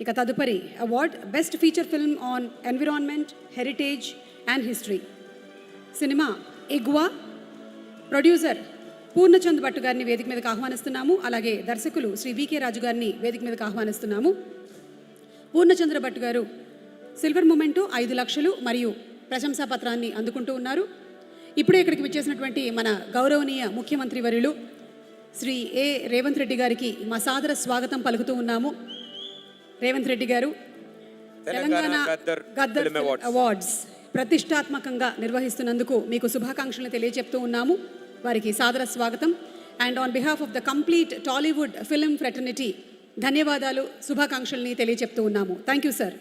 ఇక తదుపరి award best feature film on environment, heritage and history. Cinema ఎగువా. Producer Purnachand Bhat గారిని వేదిక మీదకి ఆహ్వానిస్తున్నాము. అలాగే దర్శకులు శ్రీ వికే రాజు గారిని వేదిక మీదకి ఆహ్వానిస్తున్నాము. పూర్ణచంద్ర భట్ గారు సిల్వర్ మొమెంటో 5 లక్షలు మరియు ప్రశంసా పత్రాన్ని అందుకుంటూ ఉన్నారు. ఇప్పుడే ఇక్కడికి వచ్చేసినటువంటి మన గౌరవనీయ ముఖ్యమంత్రి వర్యులు శ్రీ ఏ రేవంత్ రెడ్డి గారికి మా సాదర స్వాగతం పలుకుతూ ఉన్నాము. రేవంత్ రెడ్డి గారు తెలంగాణ గద్దర్ అవార్డ్స్ ప్రతిష్టాత్మకంగా నిర్వహిస్తున్నందుకు మీకు శుభాకాంక్షలు తెలియజెప్తూ ఉన్నాము. వారికి సాదర స్వాగతం. And on behalf of the complete Tollywood film fraternity ధన్యవాదాలు, శుభాకాంక్షల్ని తెలియజెప్తూ ఉన్నాము. Thank you sir.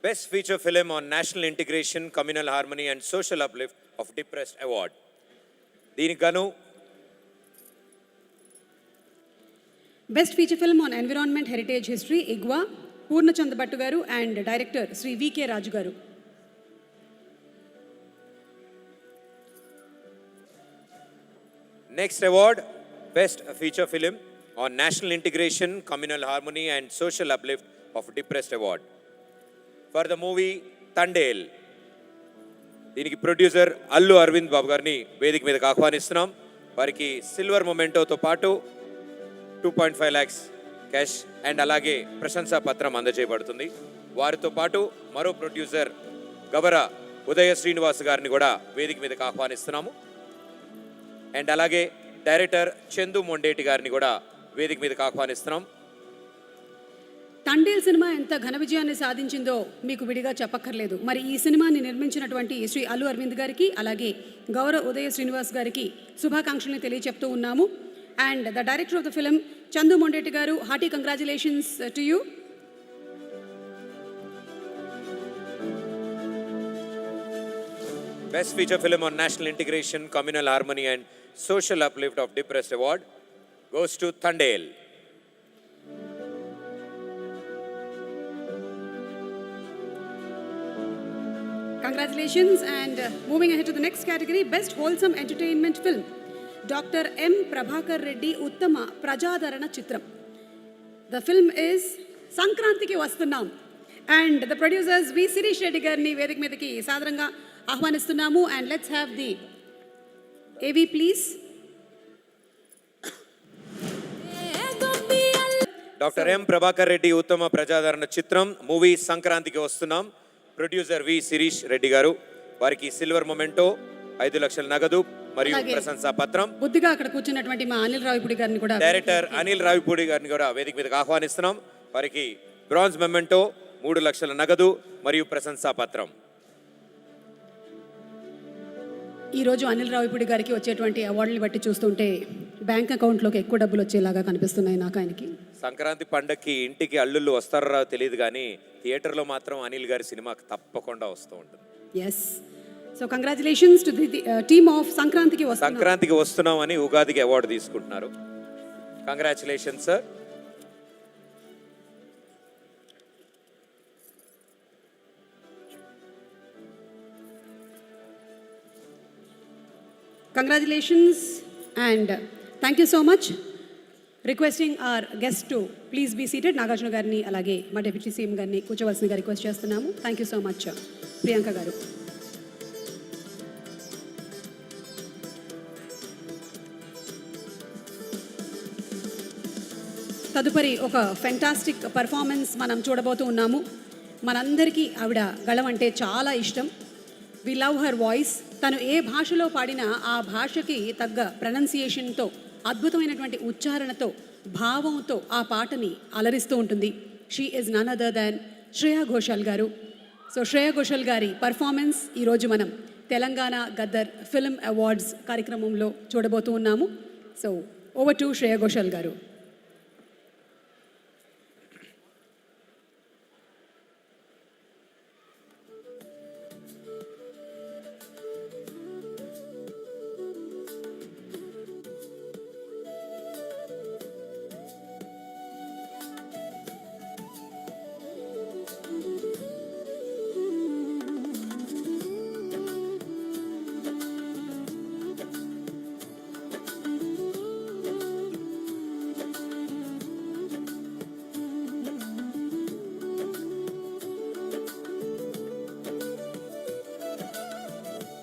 Best feature film on national integration, communal harmony and social uplift of depressed award. దీనికి గాను best feature film on environment, heritage, history ఇగ్వా పూర్ణచంద్ భట్ గారు and director Shri VK Raju గారు. Next award, best feature film on national integration, communal harmony and social uplift of depressed award for the movie Thandel. దీనికి producer Allu Arvind బాబు గారిని వేదిక మీదకి ఆహ్వానిస్తున్నాం. వారికి సిల్వర్ మొమెంటోతో పాటు 2.5 lakhs క్యాష్ అండ్ అలాగే ప్రశంసా పత్రం అందజేయబడుతుంది. వారితో పాటు మరో ప్రొడ్యూసర్ గవర ఉదయ శ్రీనివాస్ గారిని కూడా వేదిక మీదకి ఆహ్వానిస్తున్నాము. అండ్ అలాగే డైరెక్టర్ చందు మొండేటి గారిని కూడా వేదిక మీదకి ఆహ్వానిస్తున్నాం. తండేల్ సినిమా ఎంత ఘన విజయాన్ని సాధించిందో మీకు విడిగా చెప్పక్కర్లేదు. మరి ఈ సినిమాని నిర్మించినటువంటి శ్రీ అల్లు అరవింద్ గారికి అలాగే గౌరవ ఉదయ శ్రీనివాస్ గారికి శుభాకాంక్షల్ని తెలియజెప్తూ ఉన్నాము. And the director of the film Chandu Mondeti గారు, hearty congratulations to you. Best feature film on national integration, communal harmony and social uplift of depressed award goes to Thandel. Congratulations. And moving ahead to the next category, best wholesome entertainment film, Dr. M. Prabhakar Reddy Uttama Prajadarana Chitram. The film is Sankrantiki Vastunnam. And the producers V. Sirish Reddy garni vedik medaki sadaranga ఆహ్వానిస్తున్నాము. And let's have the AV please. Doctor M Prabhakar Reddy ఉత్తమ ప్రజాదరణ చిత్రం movie సంక్రాంతికి వస్తున్నాం. Producer వి శిరీష్ రెడ్డి గారు, వారికి silver memento 5 లక్షల నగదు మరియు ప్రశంసా పత్రం. బుద్ధిగా అక్కడ కూర్చున్నటువంటి మా అనిల్ రావిపూడి గారిని కూడా, డైరెక్టర్ అనిల్ రావిపూడి గారిని కూడా వేదిక మీదకి ఆహ్వానిస్తున్నాం. వారికి బ్రాంజ్ మొమెంటో 3 లక్షల నగదు మరియు ప్రశంసా పత్రం. ఈరోజు అనిల్ రావిపూడి గారికి వచ్చేటువంటి అవార్డులు బట్టి చూస్తుంటే బ్యాంక్ అకౌంట్లోకి ఎక్కువ డబ్బులు వచ్చేలాగా కనిపిస్తున్నాయి నాకు. ఆయనకి సంక్రాంతి పండగకి ఇంటికి అల్లుళ్ళు వస్తారో తెలియదు కానీ థియేటర్లో మాత్రం అనిల్ గారి సినిమా తప్పకుండా వస్తూ ఉంటుంది. Yes. So congratulations to the team of సంక్రాంతికి వస్తున్నాం అని ఉగాదికి అవార్డు తీసుకుంటున్నారు. Congratulations sir. Congratulations and thank you so much. Requesting our guests to please be seated. Nagarjuna గారిని అలాగే మా డిప్యూటీ సీఎం గారిని కూర్చోవలసిందిగా రిక్వెస్ట్ చేస్తున్నాము. Thank you so much. Priyanka గారు. తదుపరి ఒక ఫెంటాస్టిక్ పర్ఫార్మెన్స్ మనం చూడబోతూ ఉన్నాము. మనందరికీ ఆవిడ గళం అంటే చాలా ఇష్టం. We love her voice. తను ఏ భాషలో పాడినా ఆ భాషకి తగ్గ ప్రొనౌన్సియేషన్తో, అద్భుతమైనటువంటి ఉచ్చారణతో, భావంతో ఆ పాటని అలరిస్తూ ఉంటుంది. She is none other than Shreya Ghoshal గారు. సో శ్రేయా ఘోషాల్ గారి పర్ఫార్మెన్స్ ఈరోజు మనం తెలంగాణ గద్దర్ ఫిల్మ్ అవార్డ్స్ కార్యక్రమంలో చూడబోతూ ఉన్నాము. So over to Shreya Ghoshal గారు.